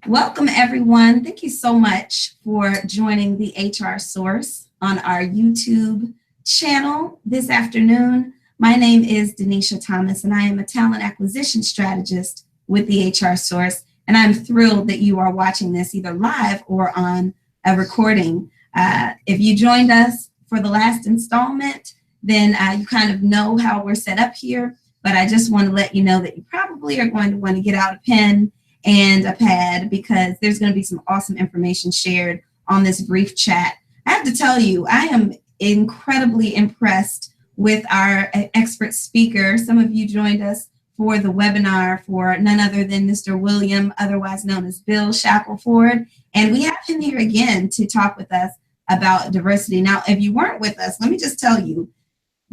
Welcome, everyone. Thank you so much for joining the HR Source on our YouTube channel this afternoon. My name is Denisha Thomas, and I am a talent acquisition strategist with the HR Source. And I'm thrilled that you are watching this either live or on a recording. If you joined us for the last installment, then you kind of know how we're set up here. But I just want to let you know that you probably are going to want to get out a pen and a pad because there's going to be some awesome information shared on this brief chat. I have to tell you, I am incredibly impressed with our expert speaker. Some of you joined us for the webinar for none other than Mr. William, otherwise known as Bill Shackelford. And we have him here again to talk with us about diversity. Now, if you weren't with us, let me just tell you,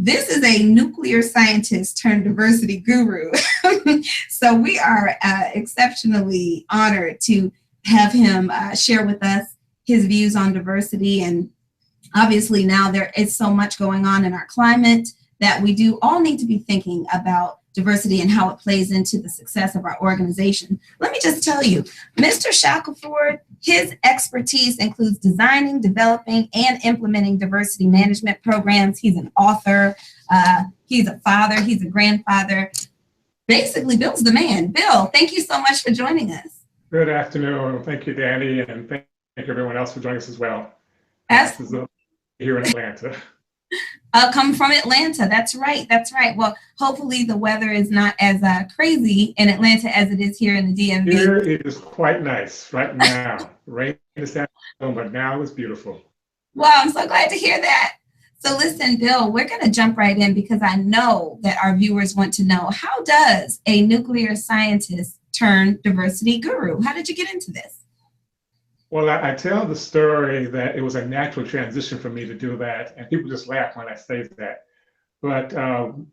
this is a nuclear scientist turned diversity guru. So we are exceptionally honored to have him share with us his views on diversity. And obviously now there is so much going on in our climate that we do all need to be thinking about diversity and how it plays into the success of our organization. Let me just tell you, Mr. Shackelford, his expertise includes designing, developing, and implementing diversity management programs. He's an author, he's a father, he's a grandfather. Basically, Bill's the man. Bill, thank you so much for joining us. Good afternoon. Thank you, Danny, and thank everyone else for joining us as well. This is here in Atlanta. Come from Atlanta. That's right. That's right. Well, hopefully the weather is not as crazy in Atlanta as it is here in the DMV. Here it is quite nice right now. Rain this afternoon, but now it's beautiful. Wow, I'm so glad to hear that. So listen, Bill, we're going to jump right in because I know that our viewers want to know, how does a nuclear scientist turn diversity guru? How did you get into this? Well, I tell the story that it was a natural transition for me to do that, and people just laugh when I say that. But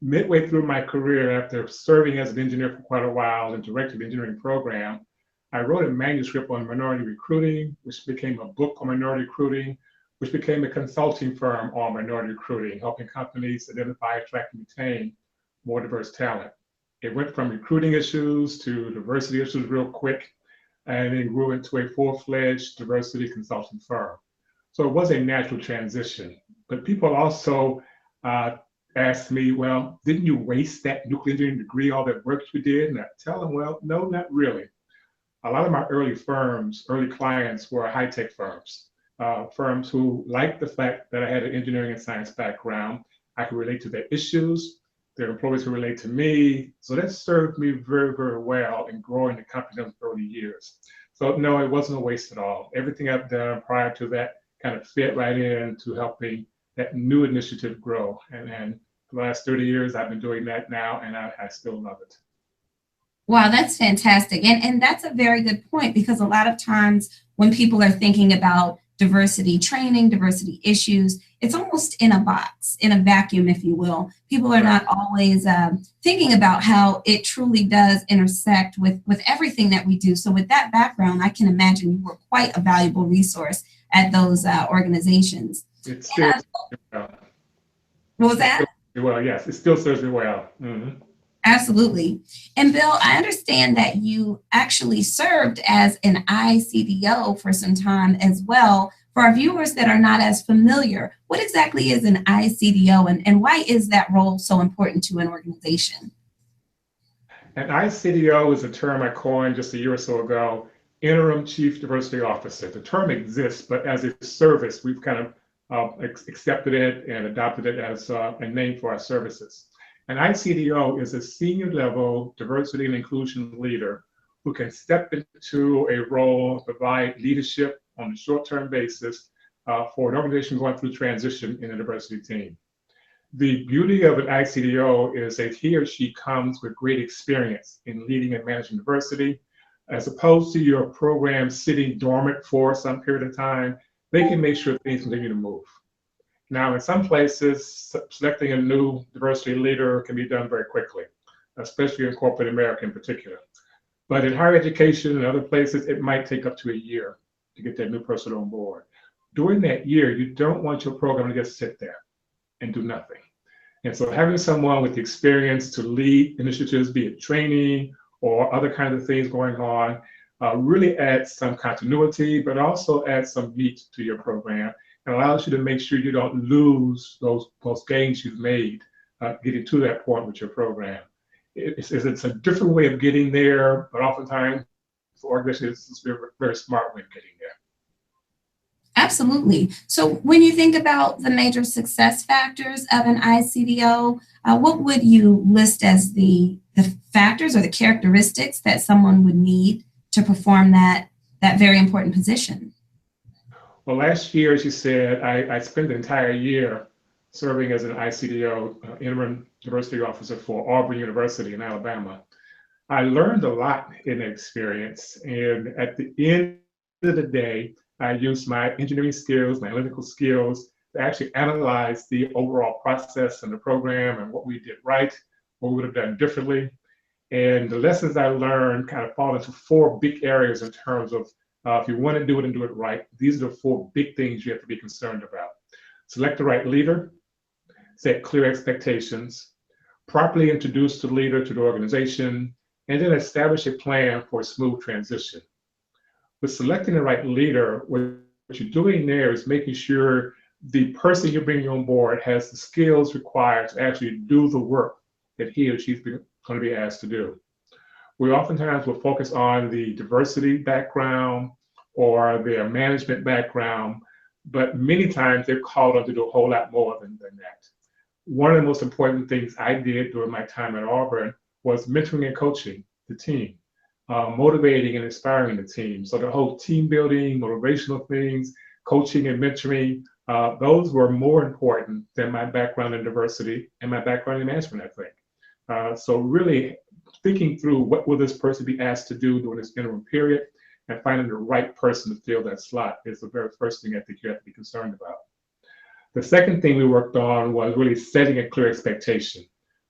midway through my career, after serving as an engineer for quite a while and directed the engineering program, I wrote a manuscript on minority recruiting, which became a book on minority recruiting, which became a consulting firm on minority recruiting, helping companies identify, attract, and retain more diverse talent. It went from recruiting issues to diversity issues real quick, and then grew into a full-fledged diversity consulting firm. So it was a natural transition. But people also asked me, well, didn't you waste that nuclear engineering degree, all that work you did? And I tell them, well, no, not really. A lot of my early clients were high-tech firms, firms who liked the fact that I had an engineering and science background. I could relate to their issues. Their employees could relate to me. So that served me very, very well in growing the company in those early years. So no, it wasn't a waste at all. Everything I've done prior to that kind of fit right into helping that new initiative grow. And for the last 30 years, I've been doing that now, and I still love it. Wow, that's fantastic. And that's a very good point, because a lot of times when people are thinking about diversity training, diversity issues, it's almost in a box, in a vacuum, if you will. People are not always thinking about how it truly does intersect with everything that we do. So with that background, I can imagine you were quite a valuable resource at those organizations. It still serves me well. What was that? Well, yes, it still serves me well. Mm-hmm. Absolutely. And Bill, I understand that you actually served as an ICDO for some time as well. For our viewers that are not as familiar, what exactly is an ICDO, and why is that role so important to an organization? An ICDO is a term I coined just a year or so ago, Interim Chief Diversity Officer. The term exists, but as a service, we've kind of accepted it and adopted it as a name for our services. An ICDO is a senior level diversity and inclusion leader who can step into a role, provide leadership on a short-term basis for an organization going through transition in a diversity team. The beauty of an ICDO is that he or she comes with great experience in leading and managing diversity. As opposed to your program sitting dormant for some period of time, they can make sure things continue to move. Now, in some places, selecting a new diversity leader can be done very quickly, especially in corporate America in particular. But in higher education and other places, it might take up to a year to get that new person on board. During that year, you don't want your program to just sit there and do nothing. And so having someone with the experience to lead initiatives, be it training or other kinds of things going on, really adds some continuity, but also adds some meat to your program and allows you to make sure you don't lose those gains you've made getting to that point with your program. It's a different way of getting there, but oftentimes for organizations, it's a very smart way of getting there. Absolutely. So when you think about the major success factors of an ICDO, what would you list as the factors or the characteristics that someone would need to perform that very important position? Well, last year, as you said, I spent the entire year serving as an ICDO, interim diversity officer for Auburn University in Alabama. I learned a lot in that experience. And at the end of the day, I used my engineering skills, my analytical skills to actually analyze the overall process and the program and what we did right, what we would have done differently. And the lessons I learned kind of fall into four big areas in terms of if you want to do it and do it right, these are the four big things you have to be concerned about. Select the right leader, set clear expectations, properly introduce the leader to the organization, and then establish a plan for a smooth transition. With selecting the right leader, what you're doing there is making sure the person you're bringing on board has the skills required to actually do the work that he or she's going to be asked to do. We oftentimes will focus on the diversity background or their management background, but many times they're called on to do a whole lot more than that. One of the most important things I did during my time at Auburn was mentoring and coaching the team, motivating and inspiring the team. So the whole team building, motivational things, coaching and mentoring, those were more important than my background in diversity and my background in management, I think. So really thinking through what will this person be asked to do during this interim period and finding the right person to fill that slot is the very first thing I think you have to be concerned about. The second thing we worked on was really setting a clear expectation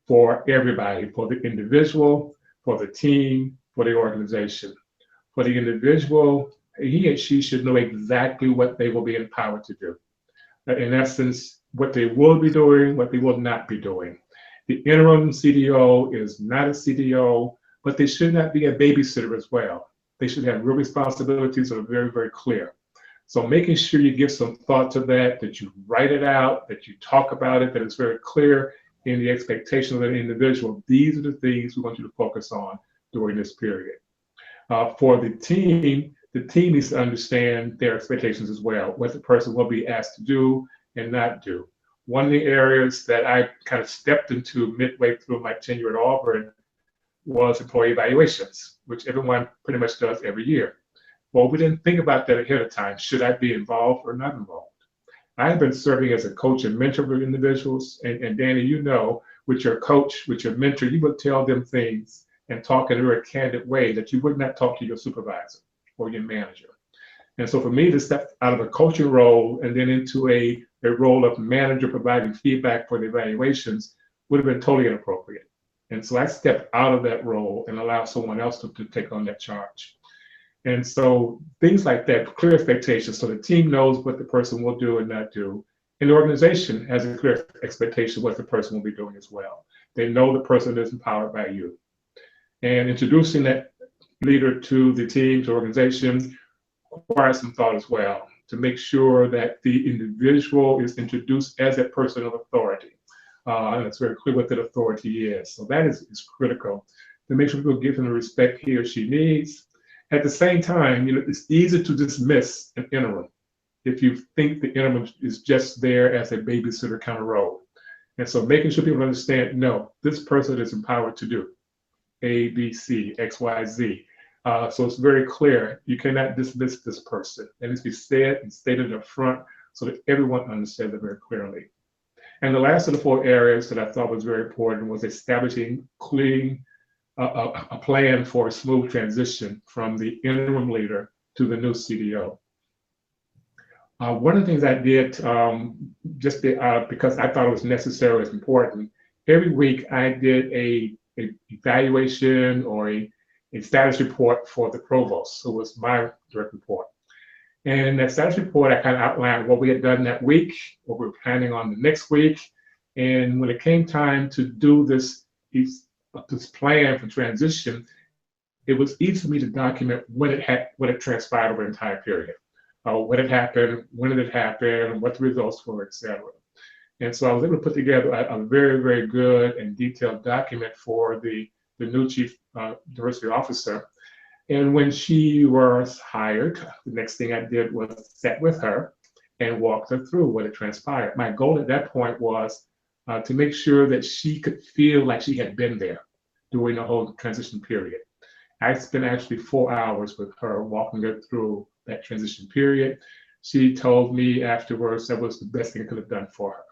for everybody, for the individual, for the team, for the organization. For the individual, he or she should know exactly what they will be empowered to do. In essence, what they will be doing, what they will not be doing. The interim CDO is not a CDO, but they should not be a babysitter as well. They should have real responsibilities that are very, very clear. So making sure you give some thought to that you write it out, that you talk about it, that it's very clear in the expectation of an individual. These are the things we want you to focus on during this period. For the team needs to understand their expectations as well, what the person will be asked to do and not do. One of the areas that I kind of stepped into midway through my tenure at Auburn was employee evaluations, which everyone pretty much does every year. Well, we didn't think about that ahead of time. Should I be involved or not involved? I have been serving as a coach and mentor for individuals, and Danny, you know, with your coach, with your mentor, you would tell them things and talk in a very candid way that you would not talk to your supervisor or your manager. And so for me to step out of a coaching role and then into a role of manager providing feedback for the evaluations would have been totally inappropriate. And so I stepped out of that role and allowed someone else to take on that charge. And so things like that, clear expectations, so the team knows what the person will do and not do. And the organization has a clear expectation what the person will be doing as well. They know the person is empowered by you. And introducing that leader to the team, to organization, requires some thought as well to make sure that the individual is introduced as that person of authority. And it's very clear what that authority is. So that is critical to make sure people give him the respect he or she needs. At the same time, it's easy to dismiss an interim if you think the interim is just there as a babysitter kind of role. And so making sure people understand, no, this person is empowered to do A, B, C, X, Y, Z. So it's very clear. You cannot dismiss this person. It needs to be said and stated up front so that everyone understands it very clearly. And the last of the four areas that I thought was very important was establishing a plan for a smooth transition from the interim leader to the new CDO. One of the things I did, because I thought it was necessary, it's important, every week I did a evaluation or a status report for the provost, who was my direct report. And in that status report, I kind of outlined what we had done that week, what we were planning on the next week. And when it came time to do this plan for transition, it was easy for me to document what it transpired over the entire period. What had happened, when did it happen, what the results were, et cetera. And so I was able to put together a very, very good and detailed document for the new chief diversity officer. And when she was hired, the next thing I did was sit with her and walk her through what had transpired. My goal at that point was to make sure that she could feel like she had been there during the whole transition period. I spent actually 4 hours with her walking her through that transition period. She told me afterwards that was the best thing I could have done for her.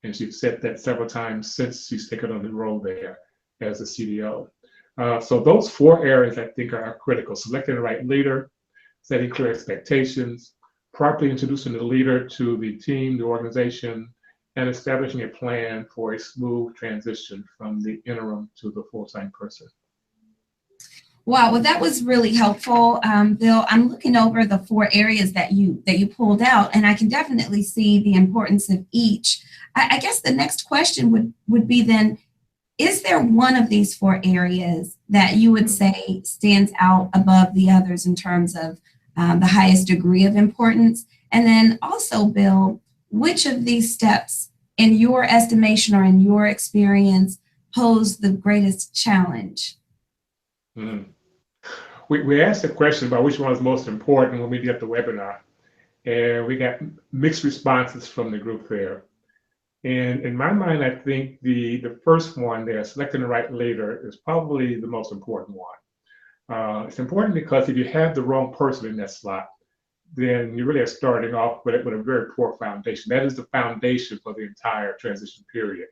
And she's said that several times since she's taken on the role there as a CDO. So those 4 areas I think are critical: selecting the right leader, setting clear expectations, properly introducing the leader to the team, the organization, and establishing a plan for a smooth transition from the interim to the full-time person. Wow, well, that was really helpful, Bill. I'm looking over the 4 areas that you pulled out, and I can definitely see the importance of each. I guess the next question would be then, is there one of these 4 areas that you would say stands out above the others in terms of the highest degree of importance? And then also, Bill, which of these steps, in your estimation or in your experience, pose the greatest challenge? Mm. We asked a question about which one is most important when we did the webinar, and we got mixed responses from the group there. And in my mind, I think the first one there, selecting the right leader, is probably the most important one. It's important because if you have the wrong person in that slot, then you really are starting off with a very poor foundation. That is the foundation for the entire transition period.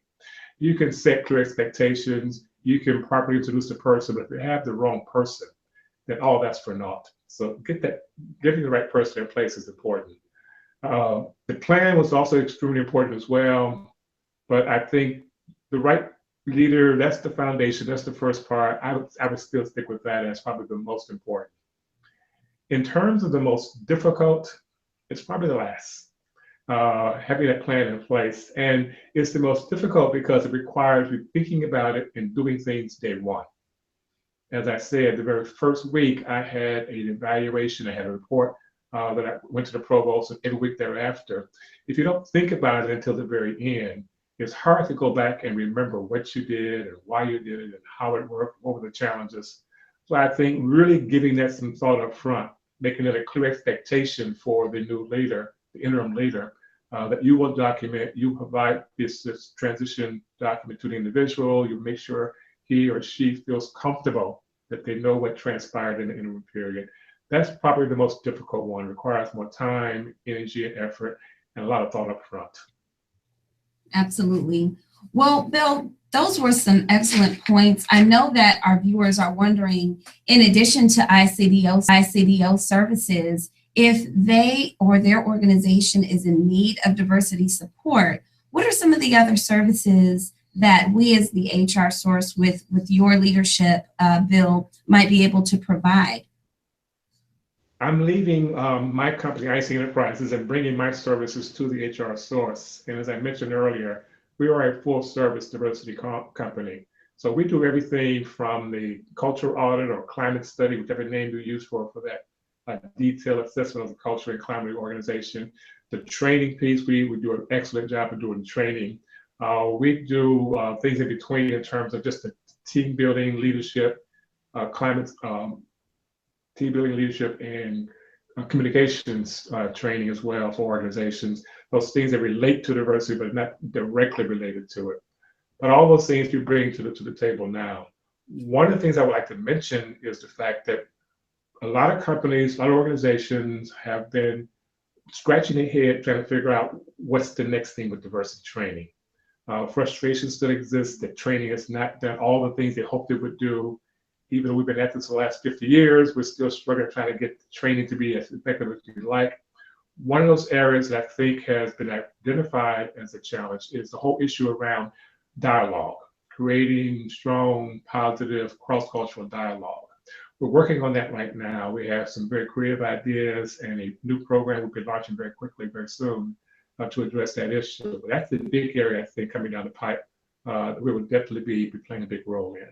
You can set clear expectations, you can properly introduce the person, but if you have the wrong person, then all that's for naught. So getting the right person in place is important. The plan was also extremely important as well, but I think the right leader, that's the foundation, that's the first part. I would still stick with that as probably the most important. In terms of the most difficult, it's probably the last, having that plan in place. And it's the most difficult because it requires you thinking about it and doing things day one. As I said, the very first week I had an evaluation, I had a report that I went to the provost, and every week thereafter. If you don't think about it until the very end, it's hard to go back and remember what you did and why you did it and how it worked, what were the challenges. So I think really giving that some thought up front, making it a clear expectation for the new leader, the interim leader, that you will document, you provide this transition document to the individual, you make sure he or she feels comfortable that they know what transpired in the interim period. That's probably the most difficult one. It requires more time, energy, and effort, and a lot of thought up front. Absolutely. Well, Bill, those were some excellent points. I know that our viewers are wondering, in addition to ICDO services, if they or their organization is in need of diversity support, what are some of the other services that we as the HR source with your leadership, Bill, might be able to provide? I'm leaving my company, IC Enterprises, and bringing my services to the HR source. And as I mentioned earlier, we are a full service diversity company. So we do everything from the cultural audit or climate study, whichever name you use for that detailed assessment of the culture and climate organization. The training piece, we do an excellent job of doing training. We do things in between in terms of just the team building, leadership, climate, team building, leadership, and communications training as well for organizations. Those things that relate to diversity, but not directly related to it. But all those things you bring to the table now. One of the things I would like to mention is the fact that a lot of companies, a lot of organizations have been scratching their head trying to figure out what's the next thing with diversity training. Frustration still exists that training has not done all the things they hoped it would do. Even though we've been at this for the last 50 years, we're still struggling trying to get the training to be as effective as we'd like. One of those areas that I think has been identified as a challenge is the whole issue around dialogue, creating strong, positive, cross-cultural dialogue. We're working on that right now. We have some very creative ideas and a new program we'll be launching very quickly, very soon, to address that issue. But that's the big area, I think, coming down the pipe. We will definitely be playing a big role in.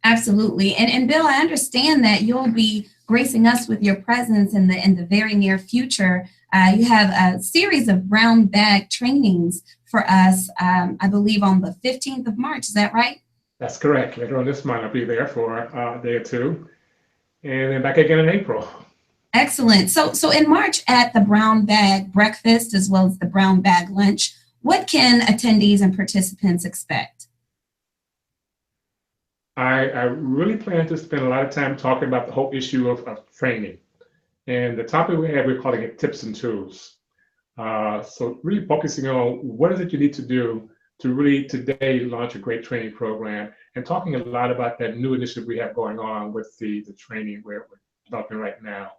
Absolutely. And Bill, I understand that you'll be gracing us with your presence in the very near future. You have a series of brown bag trainings for us, I believe on the 15th of March. Is that right? That's correct. Later on this month, I'll be there for a day or two, and then back again in April. Excellent. So in March at the brown bag breakfast as well as the brown bag lunch, what can attendees and participants expect? I really plan to spend a lot of time talking about the whole issue of training. And the topic we're calling it tips and tools. So really focusing on what is it you need to do to really today launch a great training program, and talking a lot about that new initiative we have going on with the training we're developing right now,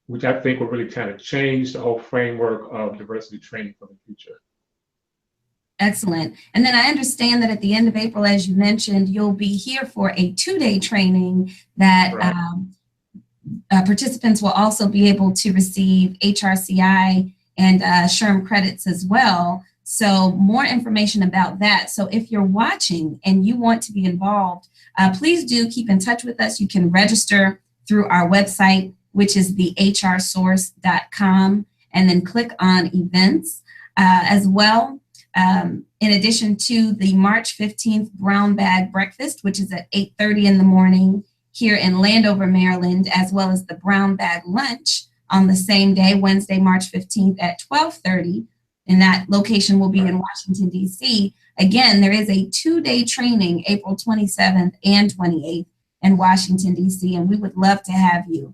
which I think will really kind of change the whole framework of diversity training for the future. Excellent. And then I understand that at the end of April, as you mentioned, you'll be here for a 2-day training that Right. Participants will also be able to receive HRCI and SHRM credits as well. So more information about that. So if you're watching and you want to be involved, please do keep in touch with us. You can register through our website, which is thehrsource.com, and then click on events as well. In addition to the March 15th brown bag breakfast, which is at 8:30 in the morning here in Landover, Maryland, as well as the brown bag lunch on the same day, Wednesday, March 15th at 12:30. And that location will be in Washington, D.C. Again, there is a 2-day training, April 27th and 28th in Washington, D.C., and we would love to have you.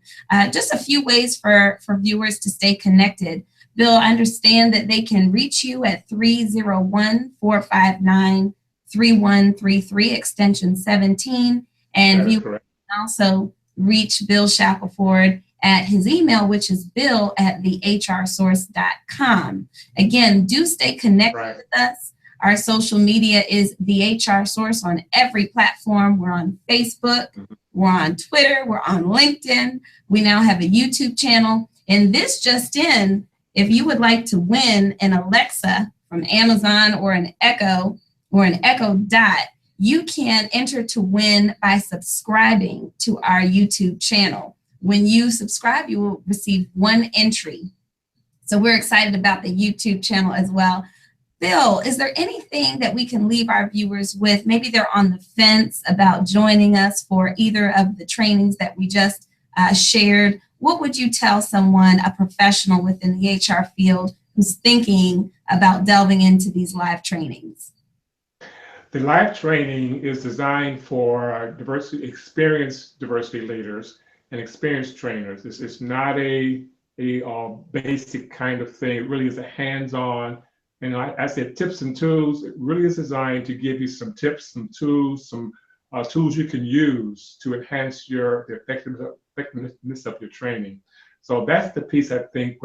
Just a few ways for viewers to stay connected. Bill, I understand that they can reach you at 301-459-3133, extension 17. And viewers can also reach Bill Shackelford at his email, which is bill@thehrsource.com. Again, do stay connected with us. Our social media is the HR Source on every platform. We're on Facebook, we're on Twitter, we're on LinkedIn. We now have a YouTube channel. And this just in, if you would like to win an Alexa from Amazon or an Echo Dot, you can enter to win by subscribing to our YouTube channel. When you subscribe, you will receive 1 entry. So we're excited about the YouTube channel as well. Bill, is there anything that we can leave our viewers with? Maybe they're on the fence about joining us for either of the trainings that we just shared. What would you tell someone, a professional within the HR field, who's thinking about delving into these live trainings? The live training is designed for experienced diversity leaders and experienced trainers. It's not a basic kind of thing. It really is a hands-on. And I said tips and tools. It really is designed to give you some tips, some tools, some tools you can use to enhance the effectiveness of your training. So that's the piece I think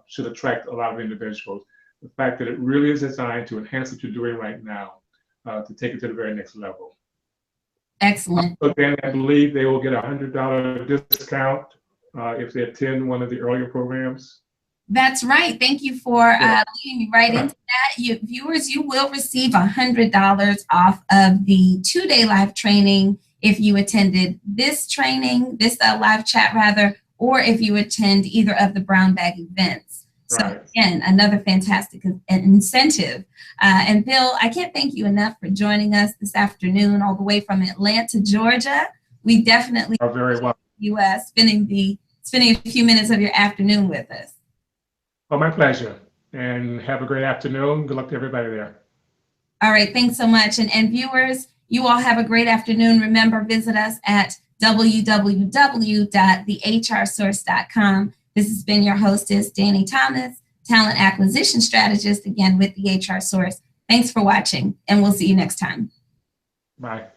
should attract a lot of individuals. The fact that it really is designed to enhance what you're doing right now, to take it to the very next level. Excellent. So then I believe they will get a $100 discount if they attend one of the earlier programs. That's right. Thank you for leading me right into that. Viewers, you will receive $100 off of the 2-day live training if you attended this training, this live chat rather, or if you attend either of the brown bag events. So again, another fantastic incentive. And Bill, I can't thank you enough for joining us this afternoon all the way from Atlanta, Georgia. We definitely are very welcome. U.S. spending a few minutes of your afternoon with us. Oh, my pleasure. And have a great afternoon. Good luck to everybody there. All right. Thanks so much. And viewers, you all have a great afternoon. Remember, visit us at www.thehrsource.com. This has been your hostess, Danny Thomas, Talent Acquisition Strategist, again with the HR Source. Thanks for watching, and we'll see you next time. Bye.